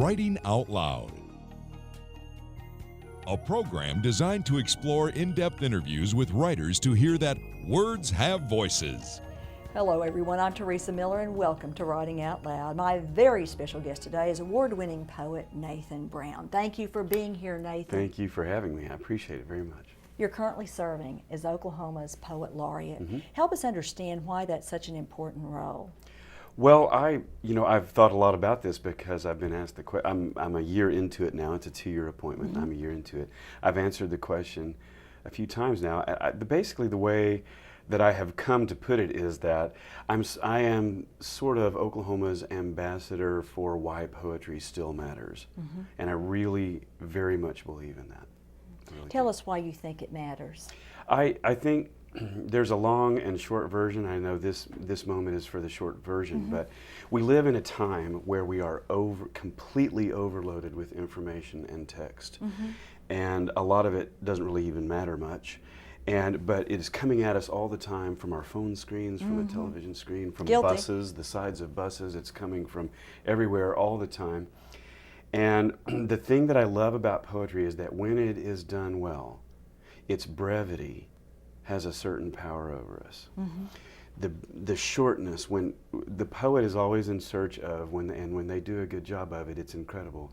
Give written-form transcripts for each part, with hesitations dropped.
Writing Out Loud, a program designed to explore in-depth interviews with writers to hear that words have voices. Hello everyone, I'm Teresa Miller and welcome to Writing Out Loud. My very special guest today is award-winning poet Nathan Brown. Thank you for being here, Nathan. Thank you for having me. I appreciate it very much. You're currently serving as Oklahoma's Poet Laureate. Help us understand why that's such an important role. Well, I've thought a lot about this because I've been asked the question. I'm a year into it now. It's a 2-year appointment. I'm a year into it. I've answered the question a few times now. Basically, the way that I have come to put it is that I am sort of Oklahoma's ambassador for why poetry still matters. And I really very much believe in that. Tell us why you think it matters. I think there's a long and short version. I know this moment is for the short version, but we live in a time where we are completely overloaded with information and text. And a lot of it doesn't really even matter much. But it is coming at us all the time from our phone screens, from the television screen, from buses, the sides of buses. It's coming from everywhere all the time. And the thing that I love about poetry is that when it is done well, its brevity has a certain power over us. The shortness, when the poet is always in search of, when they do a good job of it, it's incredible.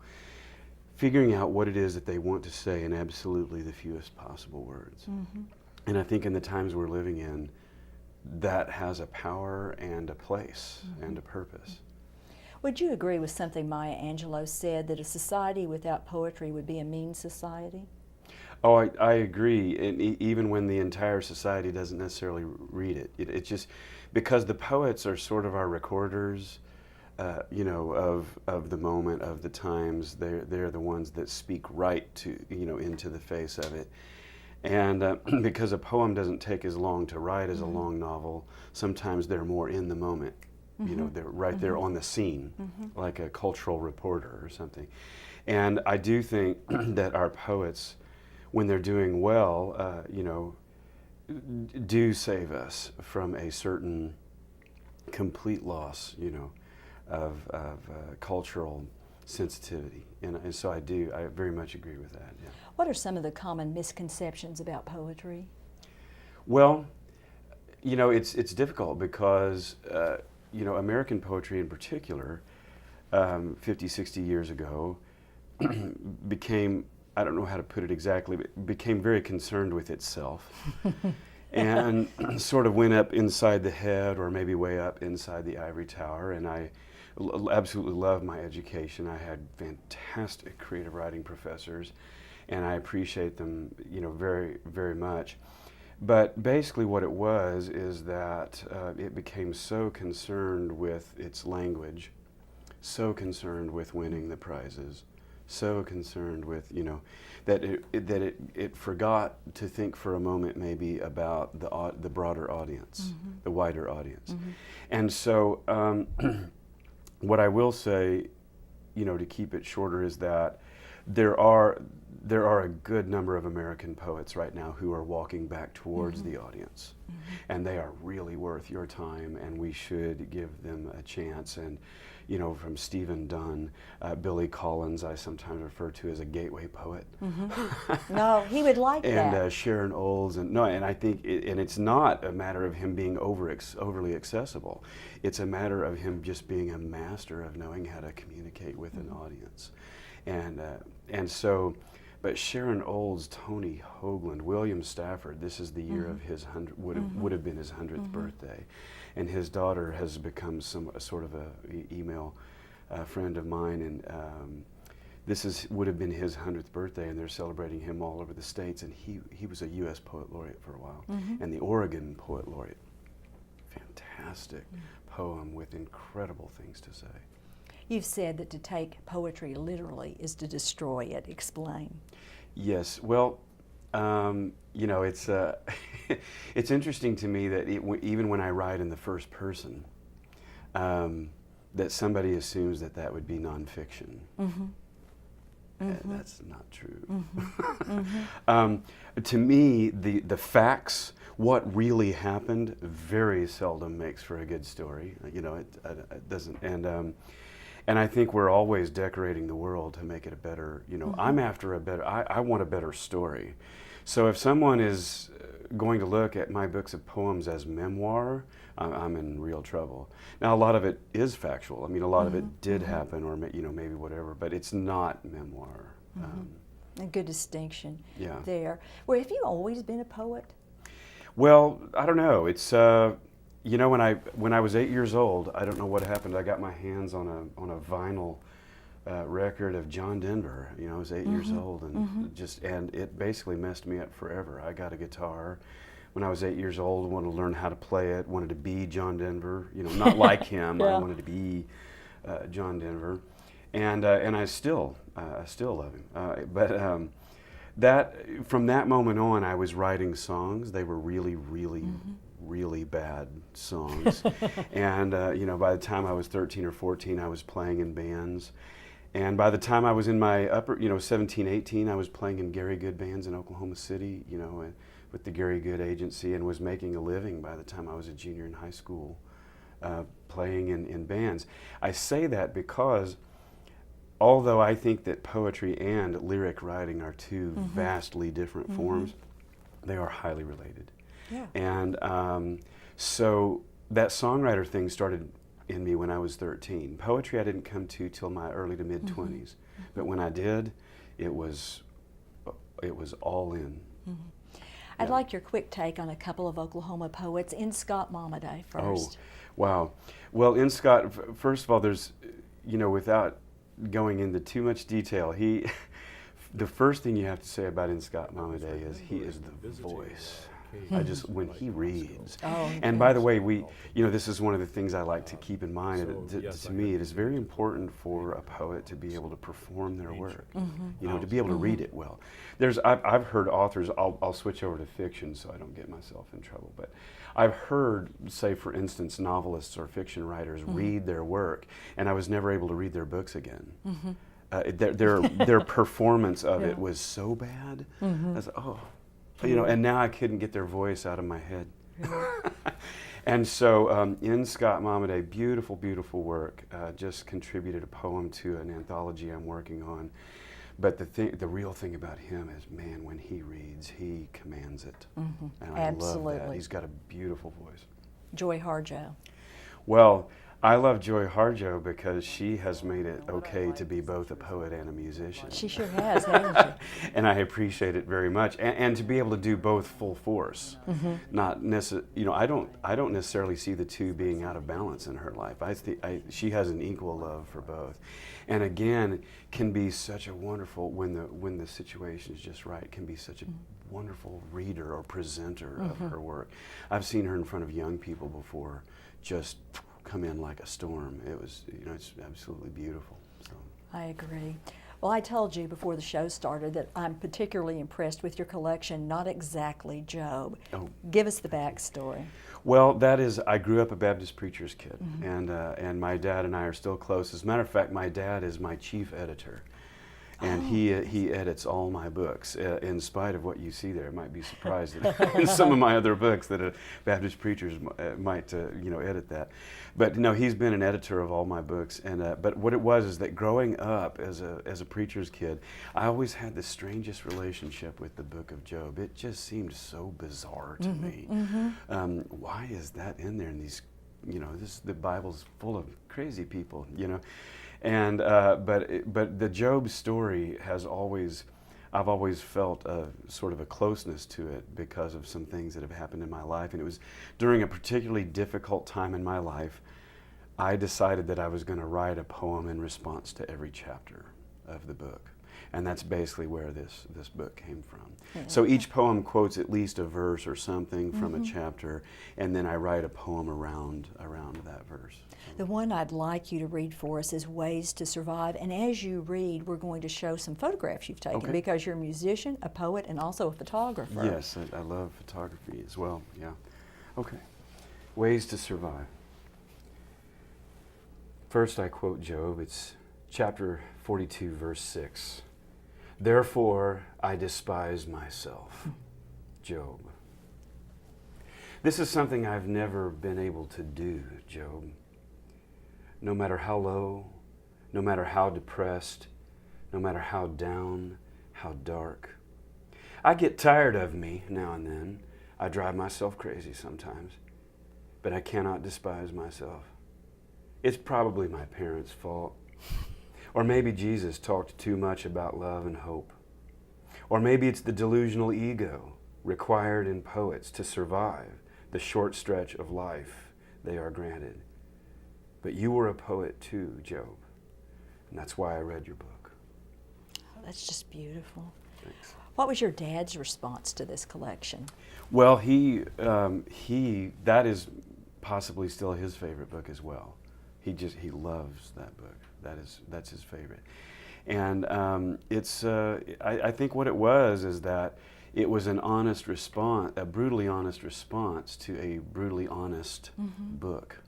Figuring out what it is that they want to say in absolutely the fewest possible words. And I think in the times we're living in, that has a power and a place and a purpose. Would you agree with something Maya Angelou said, that a society without poetry would be a mean society? Oh, I agree. And even when the entire society doesn't necessarily read it, it's just because the poets are sort of our recorders, of the moment, of the times. They're the ones that speak right to, into the face of it. And because a poem doesn't take as long to write as a long novel, sometimes they're more in the moment. They're right there on the scene, like a cultural reporter or something. And I do think that our poets, when they're doing well, do save us from a certain complete loss, of cultural sensitivity. And so I very much agree with that. Yeah. What are some of the common misconceptions about poetry? Well, it's difficult because, American poetry in particular, 50, 60 years ago, became, I don't know how to put it exactly, but became very concerned with itself and sort of went up inside the head, or maybe way up inside the ivory tower. And I absolutely loved my education. I had fantastic creative writing professors, and I appreciate them, very, very much. But basically what it was is that it became so concerned with its language, so concerned with winning the prizes, so concerned with, that it forgot to think for a moment maybe about the broader audience, the wider audience. And so what I will say, to keep it shorter, is that there are a good number of American poets right now who are walking back towards the audience. And they are really worth your time, and we should give them a chance. And, from Stephen Dunn, Billy Collins, I sometimes refer to as a gateway poet. No, he would like that. And Sharon Olds, and I think, and it's not a matter of him being overly accessible. It's a matter of him just being a master of knowing how to communicate with an audience. And so, but Sharon Olds, Tony Hoagland, William Stafford, this is the year of his would have been his 100th birthday, and his daughter has become sort of a email friend of mine, and would have been his 100th birthday, and they're celebrating him all over the States. And he was a U.S. Poet Laureate for a while, and the Oregon Poet Laureate. Fantastic poem with incredible things to say. You've said that to take poetry literally is to destroy it. Explain. Yes. Well, it's it's interesting to me that even when I write in the first person, that somebody assumes that would be nonfiction. That's not true. To me, the facts, what really happened, very seldom makes for a good story. It doesn't. And I think we're always decorating the world to make it a better, I'm after a better, I want a better story. So if someone is going to look at my books of poems as memoir, I'm in real trouble. Now, a lot of it is factual. I mean, a lot of it did happen, or maybe whatever, but it's not memoir. A good distinction Yeah. there. Well, have you always been a poet? Well, I don't know. It's when I was 8 years old, I don't know what happened. I got my hands on a vinyl record of John Denver. I was 8 years old, and it basically messed me up forever. I got a guitar when I was 8 years old. Wanted to learn how to play it. Wanted to be John Denver. Not like him. Yeah. I wanted to be John Denver, and I still love him. But that from that moment on, I was writing songs. They were really, really, really bad songs. And by the time I was 13 or 14, I was playing in bands. And by the time I was in my 17, 18, I was playing in Gary Good bands in Oklahoma City, with the Gary Good agency, and was making a living by the time I was a junior in high school, playing in bands. I say that because although I think that poetry and lyric writing are two vastly different forms, they are highly related. Yeah. And so that songwriter thing started in me when I was 13. Poetry I didn't come to till my early to mid 20s, but when I did, it was all in. I'd like your quick take on a couple of Oklahoma poets. In Scott Momaday first. Oh, wow. Well, in Scott, first of all, there's, without going into too much detail, the first thing you have to say about In Scott Momaday is he is the voice. When he reads. And by the way, this is one of the things I like to keep in mind. To me, it is very important for a poet to be able to perform their work, to be able to read it well. I've heard authors, I'll switch over to fiction so I don't get myself in trouble, but I've heard, say for instance, novelists or fiction writers read their work, and I was never able to read their books again. Their performance of it was so bad. I was like, and now I couldn't get their voice out of my head. And so in Scott Momaday, beautiful, beautiful work, just contributed a poem to an anthology I'm working on. But the real thing about him is, man, when he reads, he commands it. And I love that. He's got a beautiful voice. Joy Harjo. Well, I love Joy Harjo because she has made it okay to be both a poet and a musician. She sure has, hasn't she? And I appreciate it very much, and to be able to do both full force. Not necessarily, I don't necessarily see the two being out of balance in her life. She has an equal love for both, and again, can be such a wonderful when the situation is just right. Can be such a wonderful reader or presenter of her work. I've seen her in front of young people before, just come in like a storm. It was, it's absolutely beautiful. So. I agree. Well, I told you before the show started that I'm particularly impressed with your collection, Not Exactly Job. Oh. Give us the backstory. Well, that is, I grew up a Baptist preacher's kid, and my dad and I are still close. As a matter of fact, my dad is my chief editor. And he edits all my books, in spite of what you see there. It might be surprised in some of my other books that Baptist preachers might edit that. But no, he's been an editor of all my books. And but what it was is that growing up as a preacher's kid, I always had the strangest relationship with the book of Job. It just seemed so bizarre to me. Why is that in there? And these, the Bible's full of crazy people, And but the Job story I've always felt a sort of a closeness to it because of some things that have happened in my life. And it was during a particularly difficult time in my life, I decided that I was going to write a poem in response to every chapter of the book. And that's basically where this book came from. So each poem quotes at least a verse or something from a chapter, and then I write a poem around that verse. The one I'd like you to read for us is Ways to Survive. And as you read, we're going to show some photographs you've taken because you're a musician, a poet, and also a photographer. Yes, I love photography as well, yeah. Okay, Ways to Survive. First I quote Job. It's chapter 42, verse 6. Therefore I despise myself. Job. This is something I've never been able to do, Job. No matter how low, no matter how depressed, no matter how down, how dark. I get tired of me now and then. I drive myself crazy sometimes, but I cannot despise myself. It's probably my parents' fault. Or maybe Jesus talked too much about love and hope. Or maybe it's the delusional ego required in poets to survive the short stretch of life they are granted. But you were a poet too, Job, and that's why I read your book. Oh, that's just beautiful. Thanks. What was your dad's response to this collection? Well, that is possibly still his favorite book as well. He loves that book. That's his favorite. And I think what it was is that it was an honest response, a brutally honest response to a brutally honest book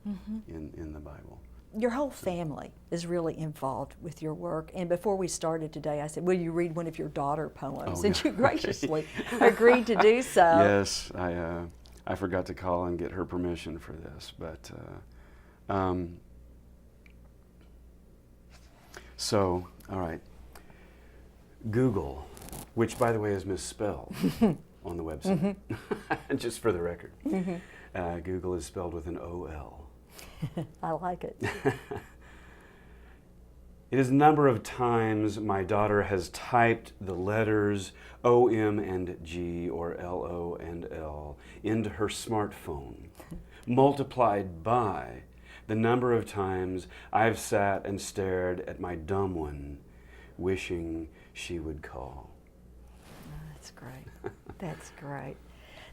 in the Bible. Your whole family is really involved with your work. And before we started today, I said, will you read one of your daughter poems? And you graciously agreed to do so. Yes, I forgot to call and get her permission for this. But so, all right. Google, which by the way is misspelled on the website, just for the record. Google is spelled with an O-L. I like it. It is a number of times my daughter has typed the letters O-M and G or L-O and L into her smartphone, multiplied by the number of times I've sat and stared at my dumb one, wishing she would call. Oh, that's great. That's great.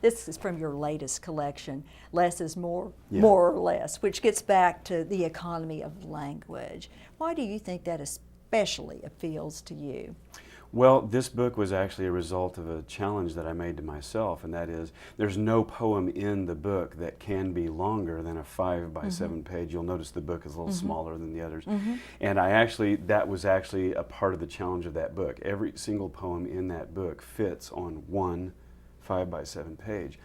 This is from your latest collection, Less is More, More or Less, which gets back to the economy of language. Why do you think that especially appeals to you? Well, this book was actually a result of a challenge that I made to myself, and that is there's no poem in the book that can be longer than a 5 by 7 page. You'll notice the book is a little smaller than the others. And that was actually a part of the challenge of that book. Every single poem in that book fits on one 5 by 7 page.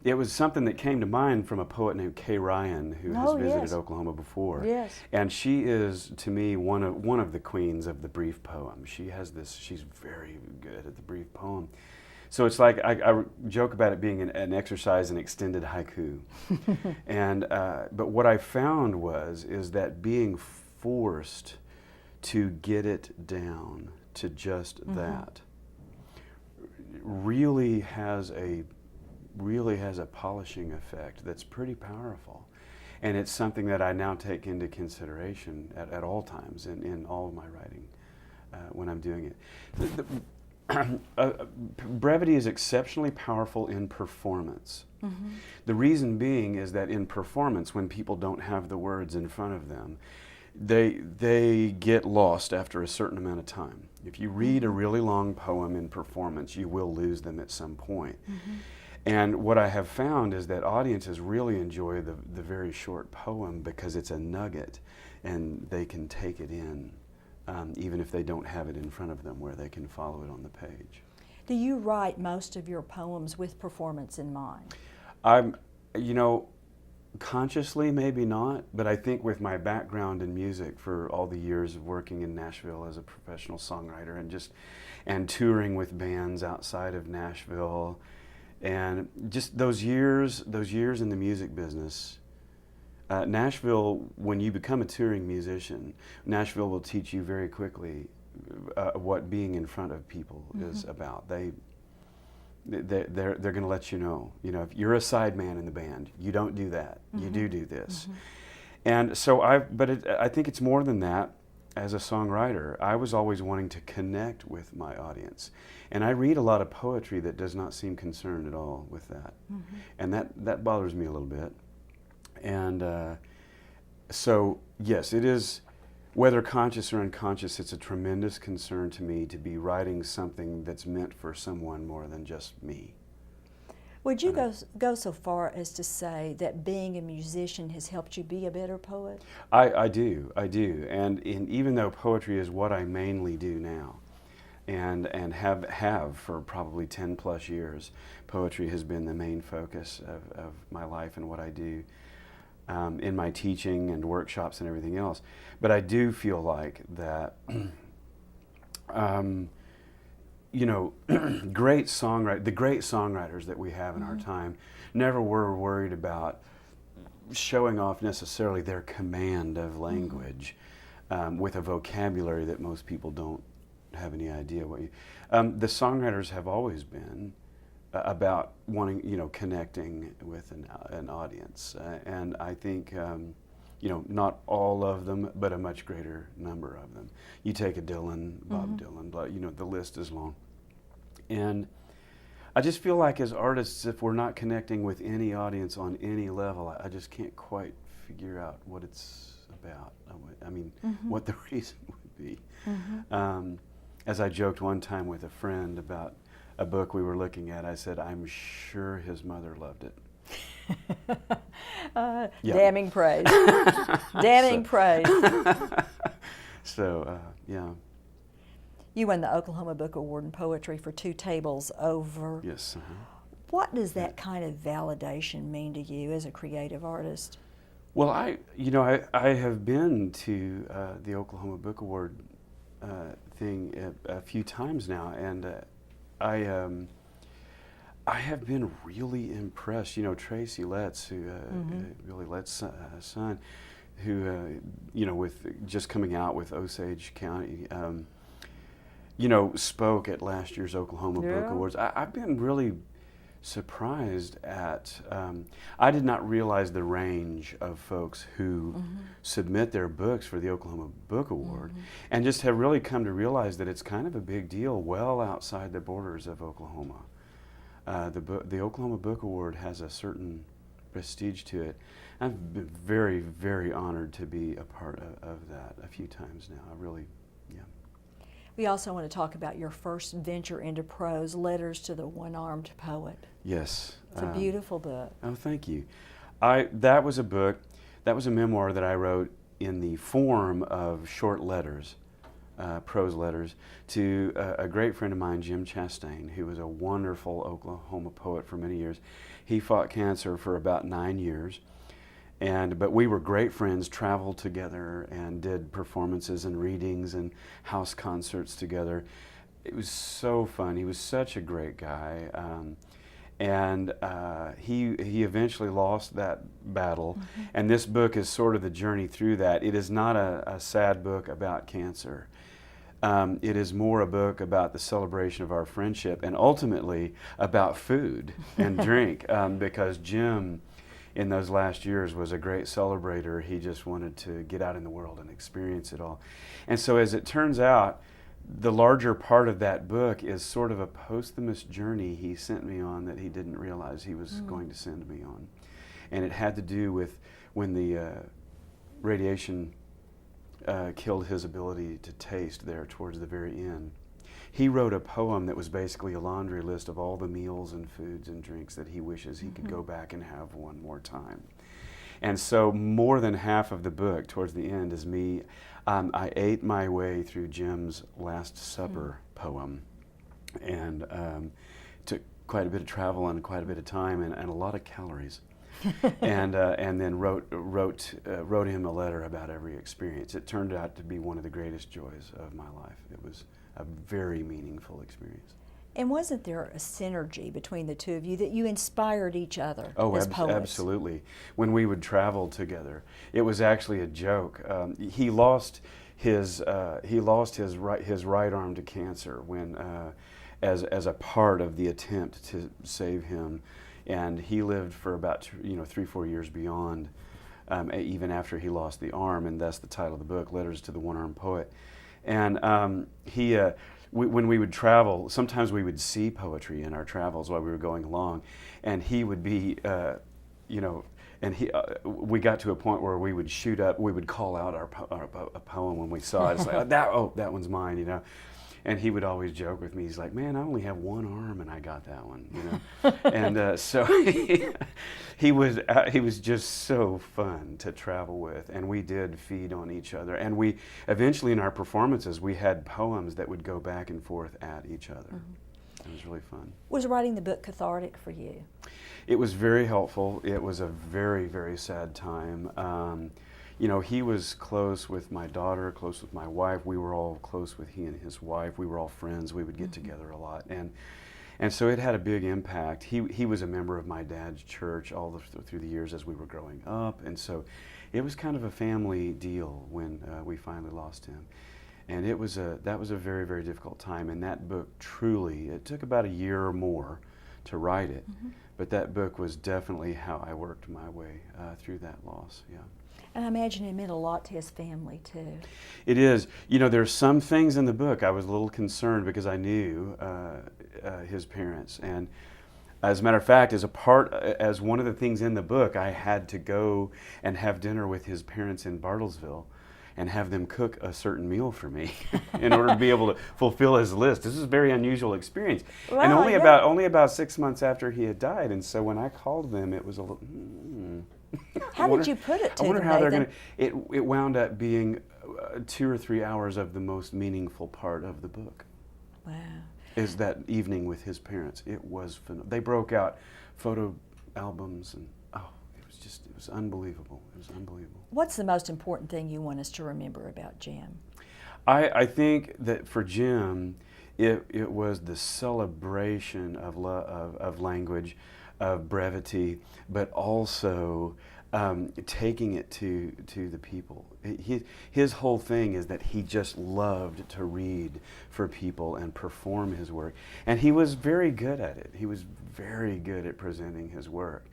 It was something that came to mind from a poet named Kay Ryan, who has visited Oklahoma before. Yes. And she is, to me, one of the queens of the brief poem. She has this, she's very good at the brief poem. So it's like, I joke about it being an exercise in extended haiku. And, but what I found is that being forced to get it down to just that really has a polishing effect that's pretty powerful. And it's something that I now take into consideration at all times in all of my writing when I'm doing it. Brevity is exceptionally powerful in performance. The reason being is that in performance, when people don't have the words in front of them, they get lost after a certain amount of time. If you read a really long poem in performance, you will lose them at some point. And what I have found is that audiences really enjoy the very short poem because it's a nugget and they can take it in, even if they don't have it in front of them where they can follow it on the page. Do you write most of your poems with performance in mind? Consciously, maybe not, but I think with my background in music for all the years of working in Nashville as a professional songwriter and touring with bands outside of Nashville, and just those years in the music business, Nashville, when you become a touring musician, Nashville will teach you very quickly what being in front of people is about. They're going to let you know. If you're a sideman in the band, you don't do that. You do this. And so I think it's more than that. As a songwriter, I was always wanting to connect with my audience. And I read a lot of poetry that does not seem concerned at all with that. And that bothers me a little bit. And so, yes, it is, whether conscious or unconscious, it's a tremendous concern to me to be writing something that's meant for someone more than just me. Would you go so far as to say that being a musician has helped you be a better poet? I do. And even though poetry is what I mainly do now, and have for probably 10 plus years, poetry has been the main focus of my life and what I do. in my teaching and workshops and everything else. But I do feel like that, you know, the great songwriters that we have in our time never were worried about showing off necessarily their command of language with a vocabulary that most people don't have any idea what you. The songwriters have always been about wanting, you know, connecting with an audience, and I think, you know, not all of them, but a much greater number of them. You take a Dylan, Bob Dylan, you know, the list is long, and I just feel like as artists, if we're not connecting with any audience on any level, I just can't quite figure out what it's about. I mean, what the reason would be. As I joked one time with a friend about a book we were looking at, I said, I'm sure his mother loved it. Damning praise. Damning praise. So, yeah. You won the Oklahoma Book Award in Poetry for 2 tables over. Yes. What does that kind of validation mean to you as a creative artist? Well, I have been to the Oklahoma Book Award thing a few times now, and I have been really impressed. You know, Tracy Letts, who Billy Letts' son, who you know, with just coming out with Osage County, you know, spoke at last year's Oklahoma Book Awards. I've been really surprised at, I did not realize the range of folks who submit their books for the Oklahoma Book Award, and just have really come to realize that it's kind of a big deal well outside the borders of Oklahoma. The Oklahoma Book Award has a certain prestige to it. I've been very, very honored to be a part of that a few times now. I really, yeah. We also want to talk about your first venture into prose, Letters to the One-Armed Poet. Yes. It's a beautiful book. Oh, thank you. That was a book, that was a memoir that I wrote in the form of short letters, prose letters, to a great friend of mine, Jim Chastain, who was a wonderful Oklahoma poet for many years. He fought cancer for about 9 years. But we were great friends, traveled together and did performances and readings and house concerts together. It was so fun. He was such a great guy. He eventually lost that battle. And this book is sort of the journey through that. It is not a sad book about cancer. It is more a book about the celebration of our friendship and ultimately about food and drink, because Jim, in those last years, was a great celebrator. He just wanted to get out in the world and experience it all. And so as it turns out, the larger part of that book is sort of a posthumous journey he sent me on that he didn't realize he was going to send me on. And it had to do with when the radiation killed his ability to taste there towards the very end. He wrote a poem that was basically a laundry list of all the meals and foods and drinks that he wishes he could go back and have one more time. And so more than half of the book towards the end is me. I ate my way through Jim's Last Supper poem, and took quite a bit of travel and quite a bit of time and a lot of calories. And then wrote him a letter about every experience. It turned out to be one of the greatest joys of my life. It was a very meaningful experience. And wasn't there a synergy between the two of you that you inspired each other Oh, as poets? Absolutely. When we would travel together, it was actually a joke. He lost his right arm to cancer when, as a part of the attempt to save him, and he lived for about 3-4 years beyond, even after he lost the arm, and that's the title of the book, Letters to the One-Armed Poet. And when we would travel, sometimes we would see poetry in our travels while we were going along, and he would be, we got to a point where we would shoot up, we would call out a poem when we saw it. It's like, that one's mine, you know. And he would always joke with me. He's like, "Man, I only have one arm, and I got that one," you know. And so he was just so fun to travel with, and we did feed on each other. And we eventually, in our performances, we had poems that would go back and forth at each other. It was really fun. Was writing the book cathartic for you? It was very helpful. It was a very, very sad time. You know, he was close with my daughter, close with my wife. We were all close with he and his wife. We were all friends. We would get together a lot. And so it had a big impact. He was a member of my dad's church through the years as we were growing up. And so it was kind of a family deal when we finally lost him. And that was a very, very difficult time. And that book truly, it took about a year or more to write it. But that book was definitely how I worked my way through that loss, yeah. And I imagine it meant a lot to his family, too. It is. You know, there's some things in the book I was a little concerned because I knew his parents. And as a matter of fact, as one of the things in the book, I had to go and have dinner with his parents in Bartlesville and have them cook a certain meal for me in order to be able to fulfill his list. This is a very unusual experience. Well, and yeah. only about 6 months after he had died. And so when I called them, it was a little, How did you put it to I wonder them, how they're Nathan? going to. It wound up being 2 or 3 hours of the most meaningful part of the book. Wow. Is that evening with his parents. It was phenomenal. They broke out photo albums and it was unbelievable. It was unbelievable. What's the most important thing you want us to remember about Jim? I think that for Jim, it was the celebration of language, of brevity, but also taking it to the people. His whole thing is that he just loved to read for people and perform his work. And he was very good at it. He was very good at presenting his work.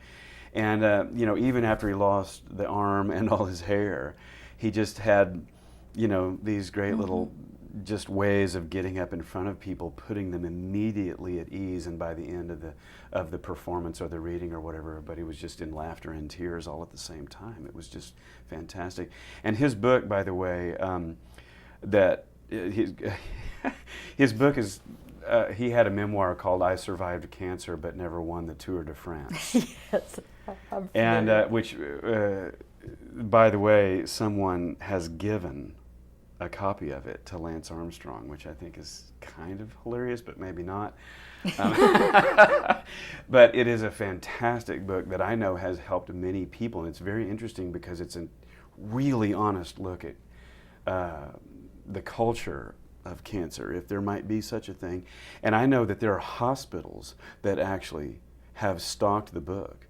And you know, even after he lost the arm and all his hair, he just had, you know, these great little just ways of getting up in front of people, putting them immediately at ease, and by the end of the performance or the reading or whatever, everybody was just in laughter and tears all at the same time. It was just fantastic. And his book, by the way, his book is, he had a memoir called "I Survived Cancer but Never Won the Tour de France." Yes, I'm And familiar. which, by the way, someone has given a copy of it to Lance Armstrong, which I think is kind of hilarious, but maybe not. But it is a fantastic book that I know has helped many people, and it's very interesting because it's a really honest look at the culture of cancer, if there might be such a thing. And I know that there are hospitals that actually have stocked the book.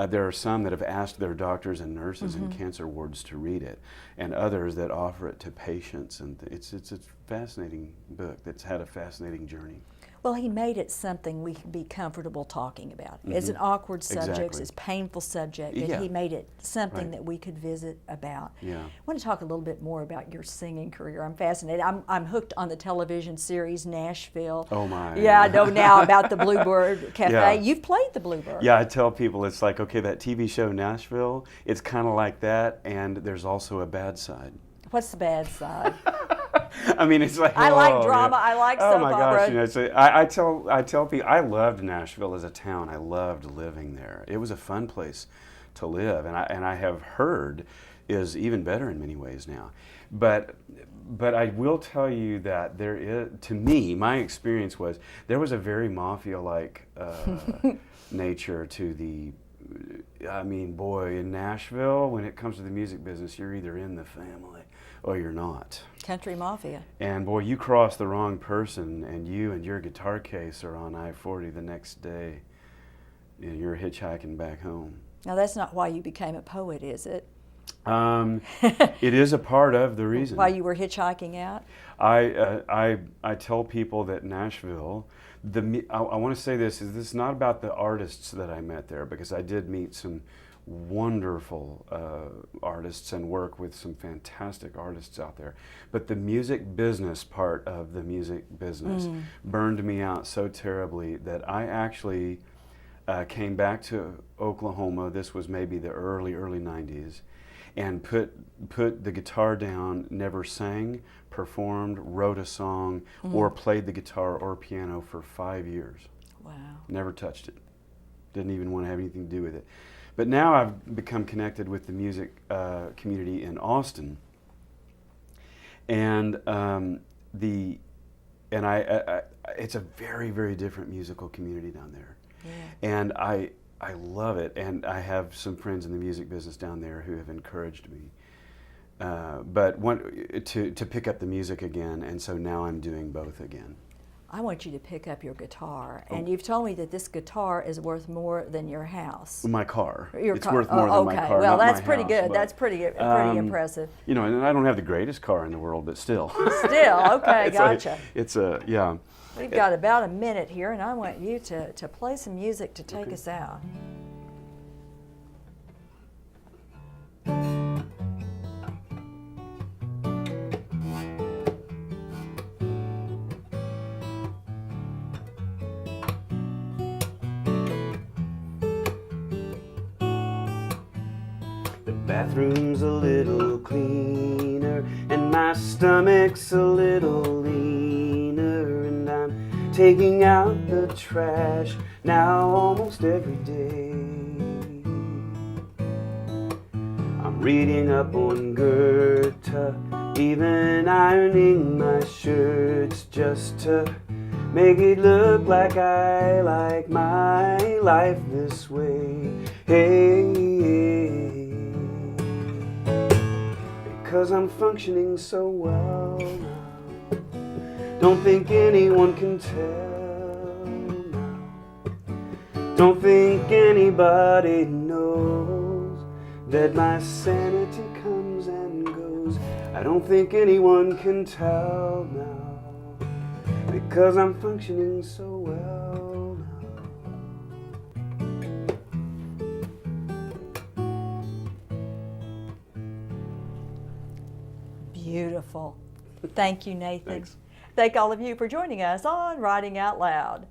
There are some that have asked their doctors and nurses in cancer wards to read it, and others that offer it to patients. And it's a fascinating book that's had a fascinating journey. Well, he made it something we can be comfortable talking about. It's an awkward subject, Exactly. it's a painful subject, but Yeah. he made it something Right. that we could visit about. Yeah. I want to talk a little bit more about your singing career. I'm fascinated. I'm hooked on the television series Nashville. Oh my. Yeah, I know now about the Bluebird Cafe. Yeah. You've played the Bluebird. Yeah, I tell people it's like, okay, that TV show Nashville, it's kind of like that, and there's also a bad side. What's the bad side? I mean, it's like, I like oh, drama, yeah. I like Oh soap my opera. gosh, you know, so I tell people I loved Nashville as a town. I loved living there. It was a fun place to live, and I have heard is even better in many ways now. But I will tell you that there is, to me, my experience was there was a very mafia-like nature to the. I mean, boy, in Nashville, when it comes to the music business, you're either in the family or you're not. Country Mafia. And boy, you cross the wrong person, and you and your guitar case are on I-40 the next day, and you're hitchhiking back home. Now, that's not why you became a poet, is it? It is a part of the reason. While you were hitchhiking out? I tell people that Nashville, I want to say this is not about the artists that I met there, because I did meet some wonderful artists and work with some fantastic artists out there. But the music business part of the music business burned me out so terribly that I actually came back to Oklahoma. This was maybe the early 90s. And put the guitar down, never sang, performed, wrote a song, or played the guitar or piano for 5 years. Wow. Never touched it. Didn't even want to have anything to do with it. But now I've become connected with the music community in Austin. And and it's a very, very different musical community down there. Yeah. And I love it, and I have some friends in the music business down there who have encouraged me. But to pick up the music again, and so now I'm doing both again. I want you to pick up your guitar, and you've told me that this guitar is worth more than your house. My car. Your It's car. worth more than my car. Well, not that's my pretty house, good. but, That's pretty impressive. You know, and I don't have the greatest car in the world, but still. Still, okay, gotcha. Yeah. We've got about a minute here, and I want you to play some music to take us out. The bathroom's a little cleaner, and my stomach's a little leaner, and I'm taking out the trash now almost every day. I'm reading up on Goethe, even ironing my shirts just to make it look like I like my life this way. Hey, because I'm functioning so well now. Don't think anyone can tell now. Don't think anybody knows that my sanity comes and goes. I don't think anyone can tell now, because I'm functioning so well now. Beautiful. Thank you, Nathan. Thanks. Thank all of you for joining us on Writing Out Loud.